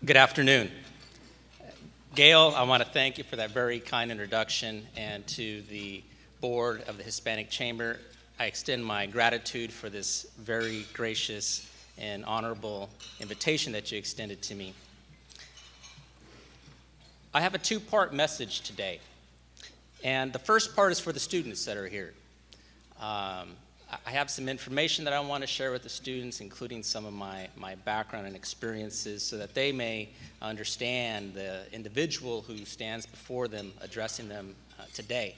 Good afternoon. Gail, I want to thank you for that very kind introduction, and to the board of the Hispanic Chamber, I extend my gratitude for this very gracious and honorable invitation that you extended to me. I have a two-part message today, and the first part is for the students that are here. I have some information that I want to share with the students, including some of my background and experiences, so that they may understand the individual who stands before them, addressing them today.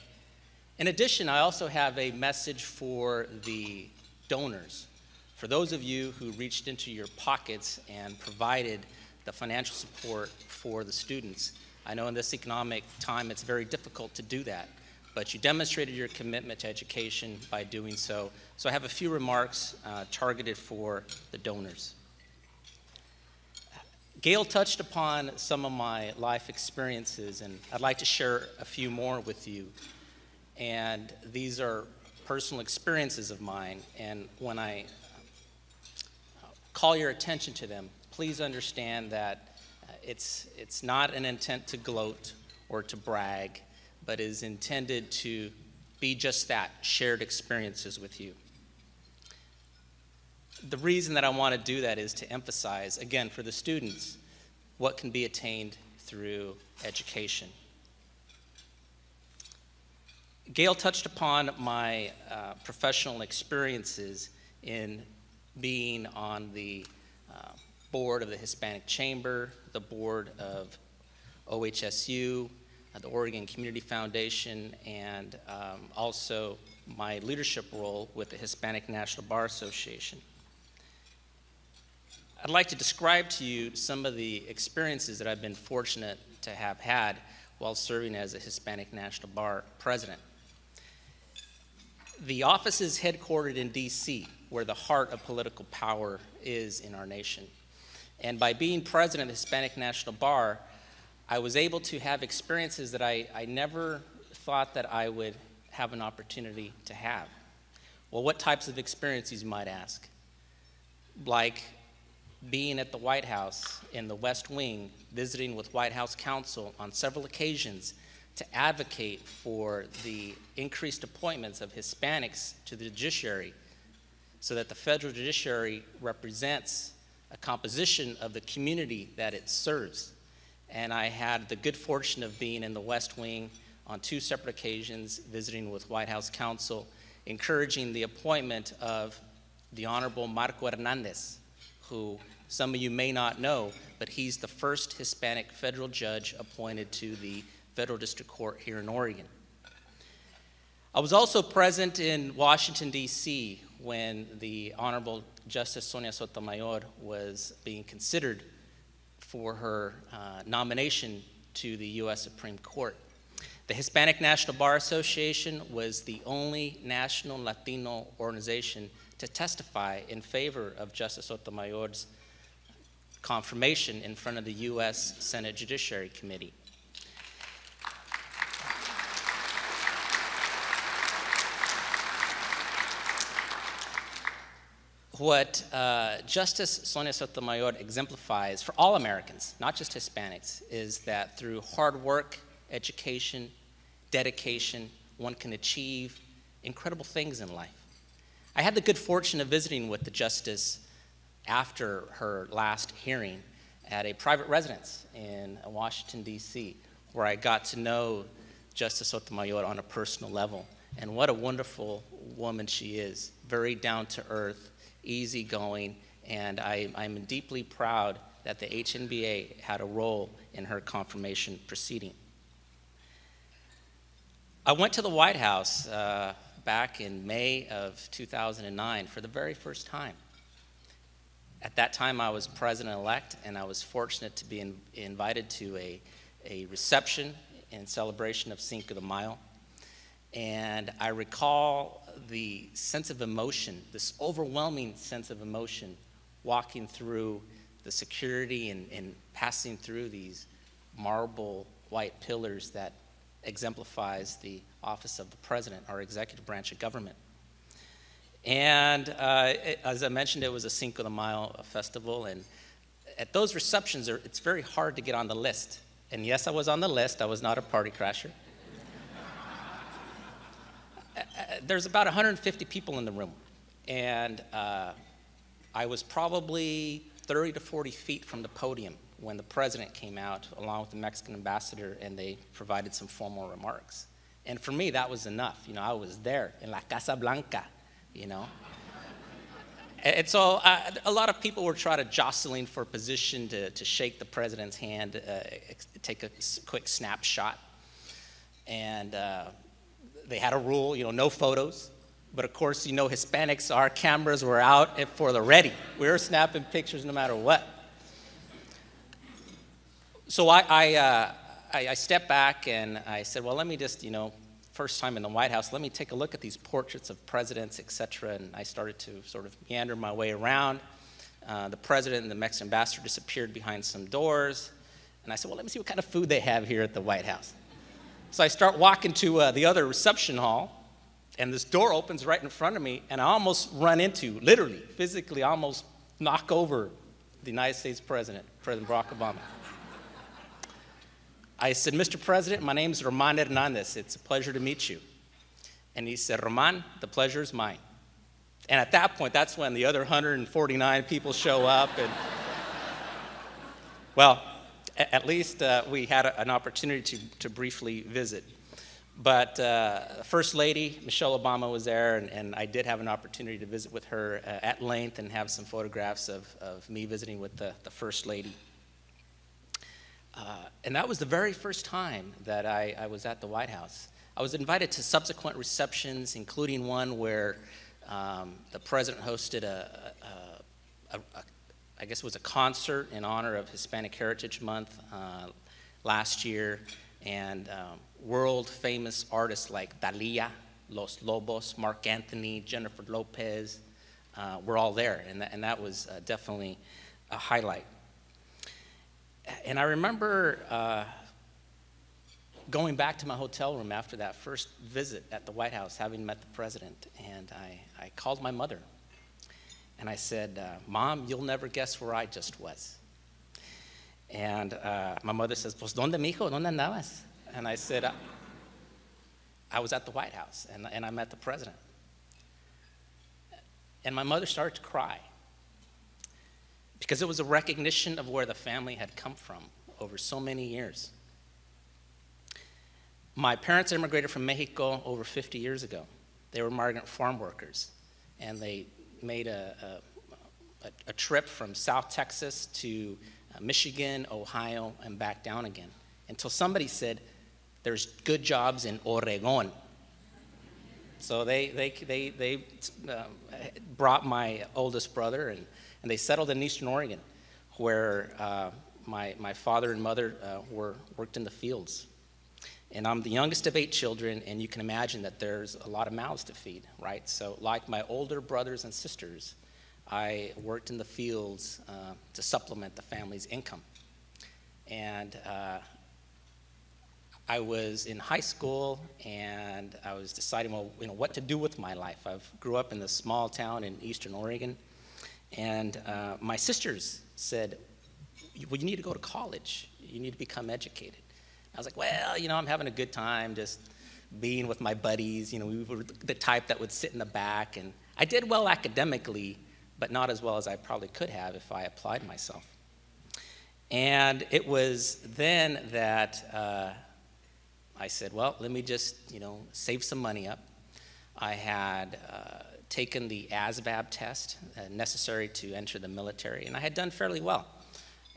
In addition, I also have a message for the donors, for those of you who reached into your pockets and provided the financial support for the students. I know in this economic time it's very difficult to do that, but you demonstrated your commitment to education by doing so. So I have a few remarks targeted for the donors. Gail touched upon some of my life experiences, and I'd like to share a few more with you. And these are personal experiences of mine, and when I call your attention to them, please understand that it's not an intent to gloat or to brag, but is intended to be just that, shared experiences with you. The reason that I want to do that is to emphasize, again, for the students, what can be attained through education. Gail touched upon my professional experiences in being on the board of the Hispanic Chamber, the board of OHSU, the Oregon Community Foundation, and also my leadership role with the Hispanic National Bar Association. I'd like to describe to you some of the experiences that I've been fortunate to have had while serving as a Hispanic National Bar president. The office is headquartered in DC, where the heart of political power is in our nation. And by being president of the Hispanic National Bar, I was able to have experiences that I never thought that I would have an opportunity to have. Well, what types of experiences, you might ask? Like being at the White House in the West Wing, visiting with White House counsel on several occasions to advocate for the increased appointments of Hispanics to the judiciary, so that the federal judiciary represents a composition of the community that it serves. And I had the good fortune of being in the West Wing on two separate occasions, visiting with White House counsel, encouraging the appointment of the Honorable Roman Hernandez, who some of you may not know, but he's the first Hispanic federal judge appointed to the Federal District Court here in Oregon. I was also present in Washington, D.C. when the Honorable Justice Sonia Sotomayor was being considered for her nomination to the U.S. Supreme Court. The Hispanic National Bar Association was the only national Latino organization to testify in favor of Justice Sotomayor's confirmation in front of the U.S. Senate Judiciary Committee. What Justice Sonia Sotomayor exemplifies for all Americans, not just Hispanics, is that through hard work, education, dedication, one can achieve incredible things in life. I had the good fortune of visiting with the justice after her last hearing at a private residence in Washington, D.C., where I got to know Justice Sotomayor on a personal level. And what a wonderful woman she is, very down to earth, easygoing, and I'm deeply proud that the HNBA had a role in her confirmation proceeding. I went to the White House back in May of 2009 for the very first time. At that time, I was president-elect, and I was fortunate to be invited to a reception in celebration of Cinco de Mayo. And I recall the sense of emotion, this overwhelming sense of emotion, walking through the security and passing through these marble white pillars that exemplifies the office of the president, our executive branch of government. And as I mentioned, it was a Cinco de Mayo festival, and at those receptions, it's very hard to get on the list. And yes, I was on the list. I was not a party crasher. There's about 150 people in the room. And I was probably 30 to 40 feet from the podium when the president came out along with the Mexican ambassador, and they provided some formal remarks. And for me, that was enough. You know, I was there in La Casa Blanca, you know. And so a lot of people were trying to jostling for position to shake the president's hand, take a quick snapshot. And they had a rule, you know, no photos. But of course, you know, Hispanics, our cameras were out for the ready. We were snapping pictures no matter what. So I stepped back and I said, well, let me just, you know, first time in the White House, let me take a look at these portraits of presidents, et cetera. And I started to sort of meander my way around. The president and the Mexican ambassador disappeared behind some doors. And I said, well, let me see what kind of food they have here at the White House. So I start walking to the other reception hall, and this door opens right in front of me, and I almost run into, literally, physically almost knock over the United States President, President Barack Obama. I said, Mr. President, my name is Roman Hernandez. It's a pleasure to meet you. And he said, Roman, the pleasure is mine. And at that point, that's when the other 149 people show up. And well, at least we had an opportunity to briefly visit. But First Lady, Michelle Obama, was there, and I did have an opportunity to visit with her at length and have some photographs of me visiting with the First Lady. And that was the very first time that I was at the White House. I was invited to subsequent receptions, including one where the president hosted I guess it was a concert in honor of Hispanic Heritage Month last year, and world famous artists like Dalia, Los Lobos, Mark Anthony, Jennifer Lopez were all there, and that was definitely a highlight. And I remember going back to my hotel room after that first visit at the White House, having met the president, and I called my mother. And I said, Mom, you'll never guess where I just was. And my mother says, pues, ¿dónde, mijo? ¿Dónde andabas? And I said, I was at the White House, and I met the president. And my mother started to cry, because it was a recognition of where the family had come from over so many years. My parents immigrated from Mexico over 50 years ago. They were migrant farm workers, and they made a trip from South Texas to Michigan, Ohio, and back down again, until somebody said, there's good jobs in Oregon. So they brought my oldest brother, and they settled in Eastern Oregon, where my father and mother worked in the fields. And I'm the youngest of 8 children, and you can imagine that there's a lot of mouths to feed, right? So like my older brothers and sisters, I worked in the fields to supplement the family's income. And I was in high school, and I was deciding, well, you know, what to do with my life. I grew up in this small town in Eastern Oregon, and my sisters said, well, you need to go to college. You need to become educated. I was like, well, you know, I'm having a good time just being with my buddies. You know, we were the type that would sit in the back, and I did well academically, but not as well as I probably could have if I applied myself. And it was then that I said, well, let me just, you know, save some money up. I had taken the ASVAB test necessary to enter the military, and I had done fairly well.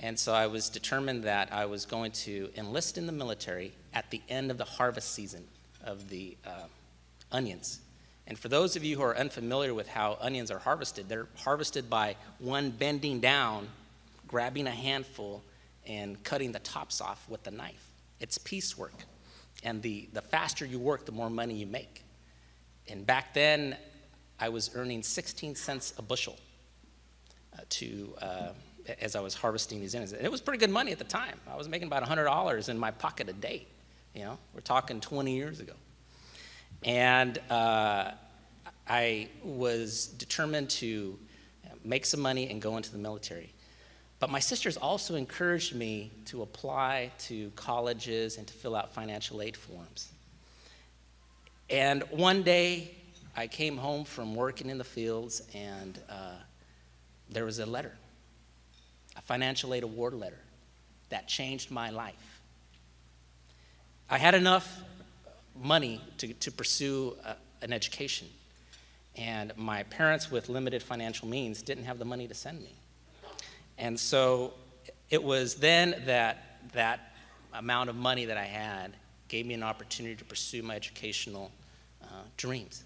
And so I was determined that I was going to enlist in the military at the end of the harvest season of the onions. And for those of you who are unfamiliar with how onions are harvested, they're harvested by one bending down, grabbing a handful, and cutting the tops off with a knife. It's piecework. And the faster you work, the more money you make. And back then, I was earning 16 cents a bushel as I was harvesting these onions. And it was pretty good money at the time. I was making about $100 in my pocket a day. You know, we're talking 20 years ago. And I was determined to make some money and go into the military. But my sisters also encouraged me to apply to colleges and to fill out financial aid forms. And one day, I came home from working in the fields, and there was a letter, a financial aid award letter, that changed my life. I had enough money to pursue an education, and my parents with limited financial means didn't have the money to send me. And so it was then that amount of money that I had gave me an opportunity to pursue my educational dreams.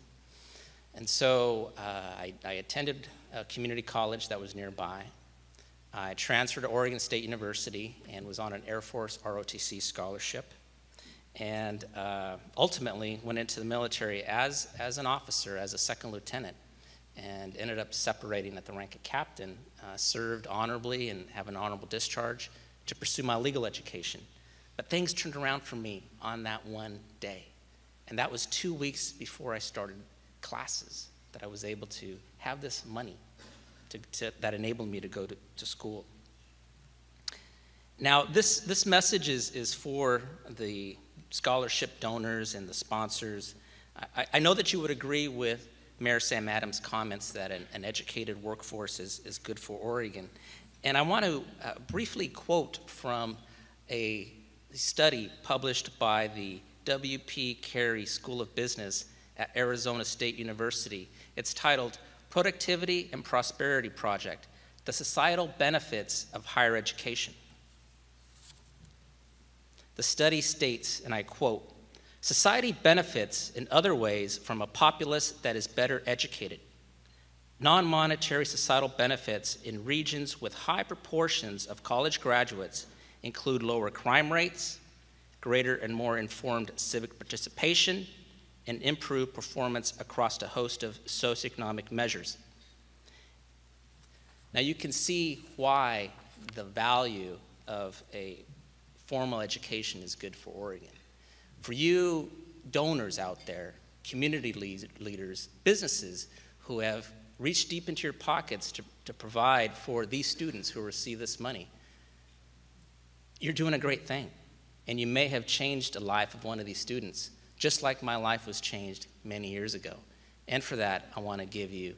And so I attended a community college that was nearby. I transferred to Oregon State University and was on an Air Force ROTC scholarship. And ultimately went into the military as an officer, as a second lieutenant, and ended up separating at the rank of captain, served honorably and have an honorable discharge to pursue my legal education. But things turned around for me on that one day. And that was 2 weeks before I started classes, that I was able to have this money that enabled me to go to school. Now, this message is for the scholarship donors and the sponsors. I know that you would agree with Mayor Sam Adams' comments that an educated workforce is good for Oregon. And I want to briefly quote from a study published by the W.P. Carey School of Business at Arizona State University. It's titled Productivity and Prosperity Project, The Societal Benefits of Higher Education. The study states, and I quote, "Society benefits in other ways from a populace that is better educated. Non-monetary societal benefits in regions with high proportions of college graduates include lower crime rates, greater and more informed civic participation, and improved performance across a host of socioeconomic measures." Now you can see why the value of a formal education is good for Oregon. For you donors out there, community leaders, businesses who have reached deep into your pockets to provide for these students who receive this money, you're doing a great thing. And you may have changed the life of one of these students, just like my life was changed many years ago. And for that, I want to give you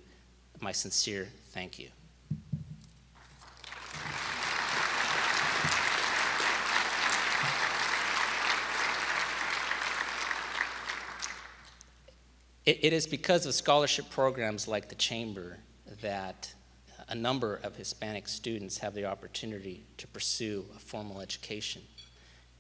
my sincere thank you. It is because of scholarship programs like the Chamber that a number of Hispanic students have the opportunity to pursue a formal education.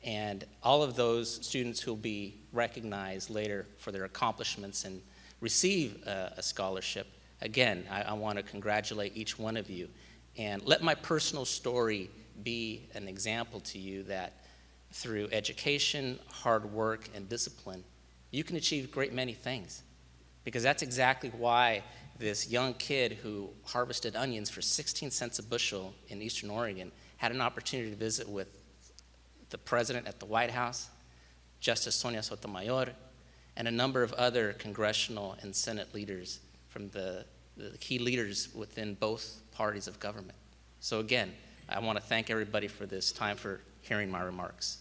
And all of those students who will be recognized later for their accomplishments and receive a scholarship, again, I want to congratulate each one of you. And let my personal story be an example to you that through education, hard work, and discipline, you can achieve a great many things. Because that's exactly why this young kid who harvested onions for 16 cents a bushel in Eastern Oregon had an opportunity to visit with the president at the White House, Justice Sonia Sotomayor, and a number of other congressional and Senate leaders from the key leaders within both parties of government. So again, I want to thank everybody for this time for hearing my remarks.